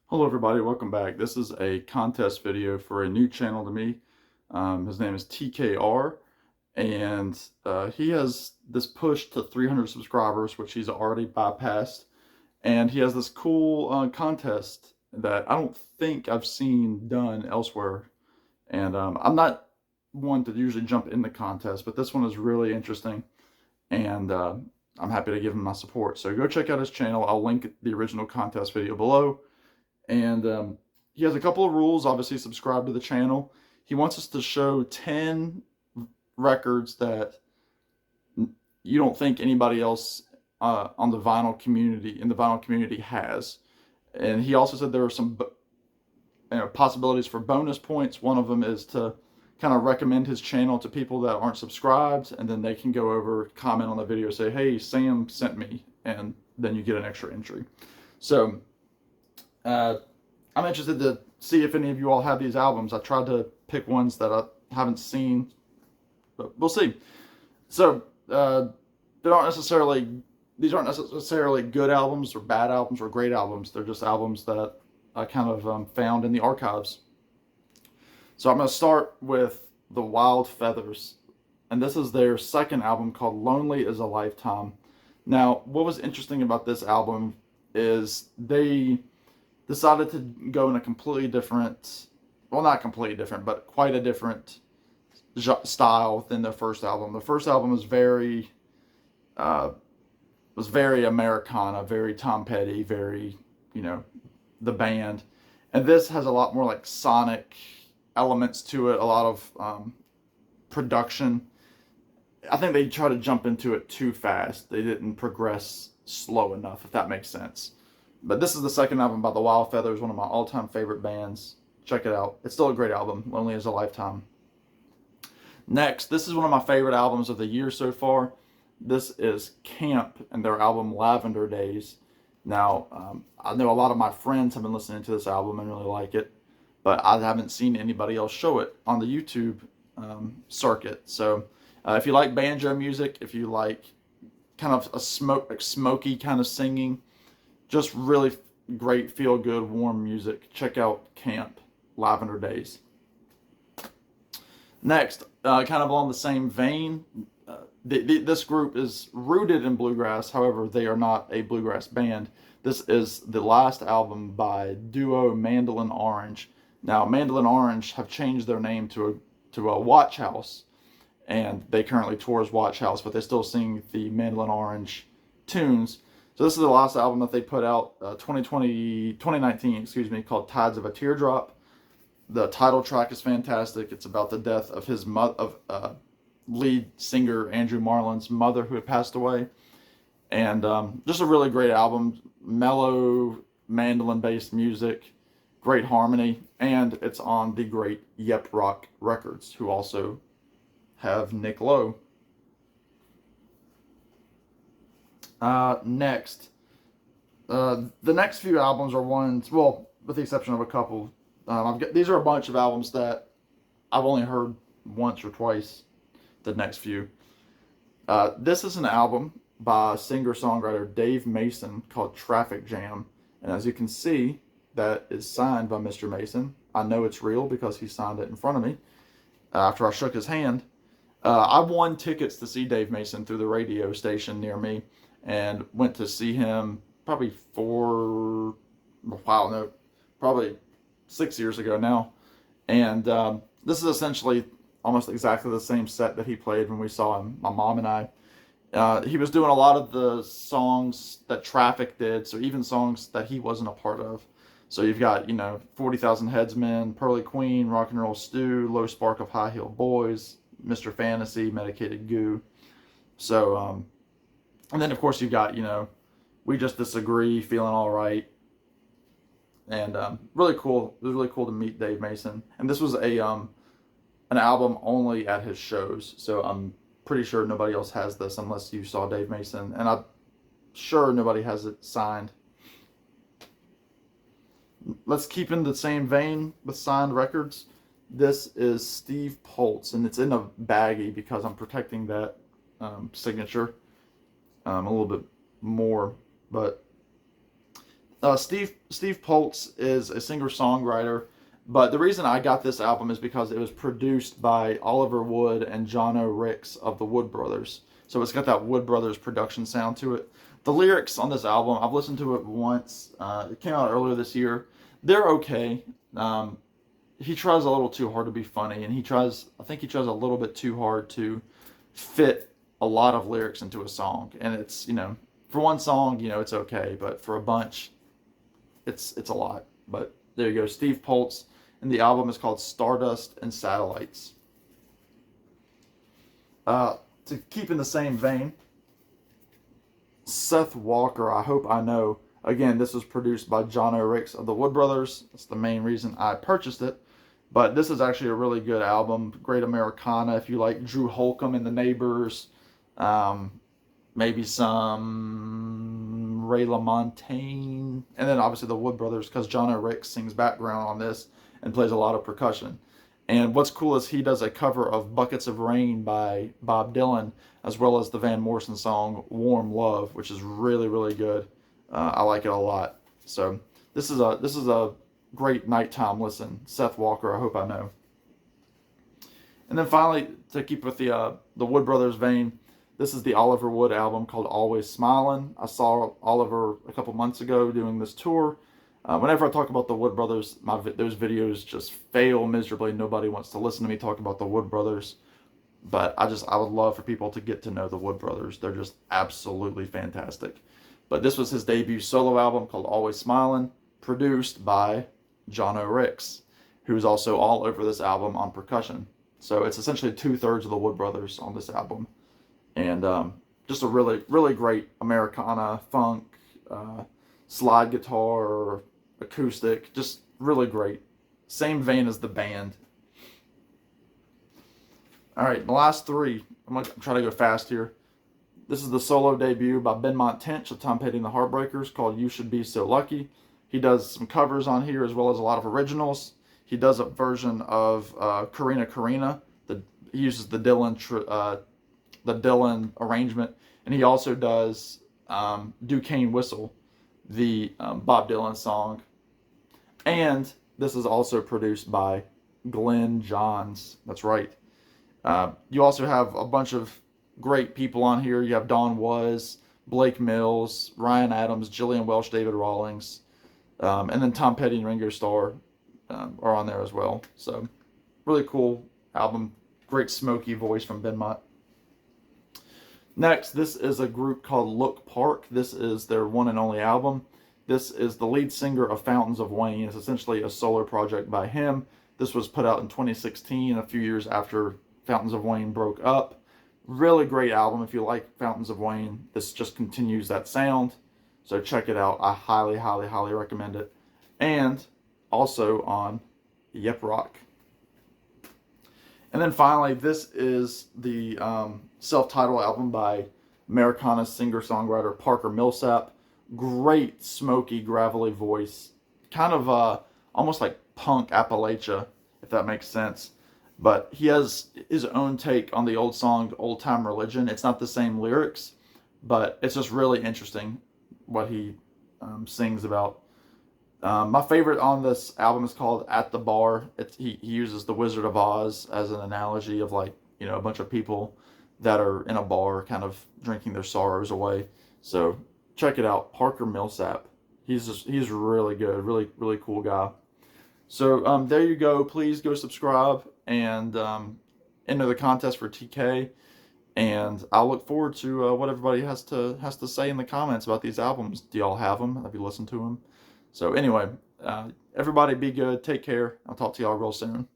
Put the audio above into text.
Hello everybody, welcome back. This is a contest video for a new channel to me. His name is TKR, and he has this push to 300 subscribers, which he's already bypassed. And he has this cool contest that I don't think I've seen done elsewhere. And I'm not one to usually jump in the contest, but this one is really interesting, and I'm happy to give him my support. So go check out his channel. I'll link the original contest video below. And he has a couple of rules. Obviously, subscribe to the channel. He wants us to show 10 records that you don't think anybody else in the vinyl community has. And he also said there are some possibilities for bonus points. One of them is to kind of recommend his channel to people that aren't subscribed, and then they can go over, comment on the video, say, hey, Sam sent me, and then you get an extra entry. So I'm interested to see if any of you all have these albums. I tried to pick ones that I haven't seen, but we'll see. So these aren't necessarily good albums or bad albums or great albums. They're just albums that I kind of found in the archives. So I'm going to start with the Wild Feathers, and this is their second album called Lonely is a Lifetime. Now, what was interesting about this album is they decided to go in a completely different, well, not completely different, but quite a different style than their first album. The first album was very Americana, very Tom Petty, very, the band. And this has a lot more like sonic elements to it, a lot of production. I think they tried to jump into it too fast. They didn't progress slow enough, if that makes sense. But this is the second album by the Wild Feathers, one of my all-time favorite bands. Check it out. It's still a great album, Lonely is a Lifetime. Next, this is one of my favorite albums of the year so far. This is Camp and their album Lavender Days. Now, I know a lot of my friends have been listening to this album and really like it, but I haven't seen anybody else show it on the YouTube circuit. So if you like banjo music, if you like kind of a smoky kind of singing, just really great, feel-good, warm music, check out Camp, Lavender Days. Next, kind of along the same vein, this group is rooted in bluegrass. However, they are not a bluegrass band. This is the last album by duo Mandolin Orange. Now, Mandolin Orange have changed their name to a Watch House, and they currently tour as Watch House, but they still sing the Mandolin Orange tunes. So this is the last album that they put out, 2019, called Tides of a Teardrop. The title track is fantastic. It's about the death of his lead singer Andrew Marlin's mother, who had passed away. And just a really great album, mellow mandolin-based music, great harmony, and it's on the great Yep Rock Records, who also have Nick Lowe. Next, the next few albums are ones, well, with the exception of a couple. These are a bunch of albums that I've only heard once or twice. The next few. This is an album by singer-songwriter Dave Mason called Traffic Jam, and as you can see, that is signed by Mr. Mason. I know it's real because he signed it in front of me after I shook his hand. I won tickets to see Dave Mason through the radio station near me, and went to see him probably probably 6 years ago now. And this is essentially almost exactly the same set that he played when we saw him, my mom and I. He was doing a lot of the songs that Traffic did, so even songs that he wasn't a part of. So you've got, 40,000 Headsmen, Pearly Queen, Rock and Roll Stew, Low Spark of High Heel Boys, Mr. Fantasy, Medicated Goo. So, and then of course you've got, We Just Disagree, Feeling Alright. And really cool. It was really cool to meet Dave Mason. And this was an album only at his shows. So I'm pretty sure nobody else has this unless you saw Dave Mason. And I'm sure nobody has it signed. Let's keep in the same vein with signed records. This is Steve Pultz, and it's in a baggie because I'm protecting that signature a little bit more. But Steve Pultz is a singer-songwriter, but the reason I got this album is because it was produced by Oliver Wood and John O. Ricks of the Wood Brothers. So it's got that Wood Brothers production sound to it. The lyrics on this album, I've listened to it once. It came out earlier this year. They're okay. He tries a little too hard to be funny, and I think he tries a little bit too hard to fit a lot of lyrics into a song. And it's, for one song, it's okay, but for a bunch, it's a lot. But there you go, Steve Pultz, and the album is called Stardust and Satellites. To keep in the same vein, Seth Walker, I Hope I Know. Again, this was produced by John O. Ricks of the Wood Brothers. That's the main reason I purchased it. But this is actually a really good album. Great Americana. If you like Drew Holcomb and the Neighbors, maybe some Ray LaMontagne, and then obviously the Wood Brothers, because John O. Ricks sings background on this and plays a lot of percussion. And what's cool is he does a cover of Buckets of Rain by Bob Dylan, as well as the Van Morrison song Warm Love, which is really, really good. I like it a lot. So this is a great nighttime listen. Seth Walker, I Hope I Know. And then finally, to keep with the Wood Brothers vein, this is the Oliver Wood album called Always Smilin'. I saw Oliver a couple months ago doing this tour. Whenever I talk about the Wood Brothers, those videos just fail miserably. Nobody wants to listen to me talk about the Wood Brothers. But I would love for people to get to know the Wood Brothers. They're just absolutely fantastic. But this was his debut solo album called Always Smilin', produced by John O. Ricks, who's also all over this album on percussion. So it's essentially 2/3 of the Wood Brothers on this album. And just a really, really great Americana, funk, slide guitar, acoustic, just really great. Same vein as the band. All right, the last three. I'm going to try to go fast here. This is the solo debut by Ben Monten of Tom Petty and the Heartbreakers called You Should Be So Lucky. He does some covers on here as well as a lot of originals. He does a version of Karina Karina. He uses the Dylan arrangement. And he also does Duquesne Whistle, the Bob Dylan song. And this is also produced by Glenn Johns. That's right. You also have a bunch of great people on here. You have Don Was, Blake Mills, Ryan Adams, Jillian Welch, David Rawlings, and then Tom Petty and Ringo Starr are on there as well. So really cool album. Great smoky voice from Ben Mott. Next, this is a group called Look Park. This is their one and only album. This is the lead singer of Fountains of Wayne. It's essentially a solo project by him. This was put out in 2016, a few years after Fountains of Wayne broke up. Really great album. If you like Fountains of Wayne, this just continues that sound. So check it out. I highly, highly, highly recommend it. And also on Yep Rock. And then finally, this is the self-titled album by Americana singer-songwriter Parker Millsap. Great, smoky, gravelly voice. Kind of almost like punk Appalachia, if that makes sense. But he has his own take on the old song, Old Time Religion. It's not the same lyrics, but it's just really interesting what he sings about. My favorite on this album is called At the Bar. He uses the Wizard of Oz as an analogy of, like, a bunch of people that are in a bar kind of drinking their sorrows away. So check it out, Parker Millsap. He's really good, really, really cool guy. So there you go. Please go subscribe and enter the contest for TK. And I'll look forward to what everybody has to say in the comments about these albums. Do y'all have them? Have you listened to them? So anyway, everybody be good. Take care. I'll talk to y'all real soon.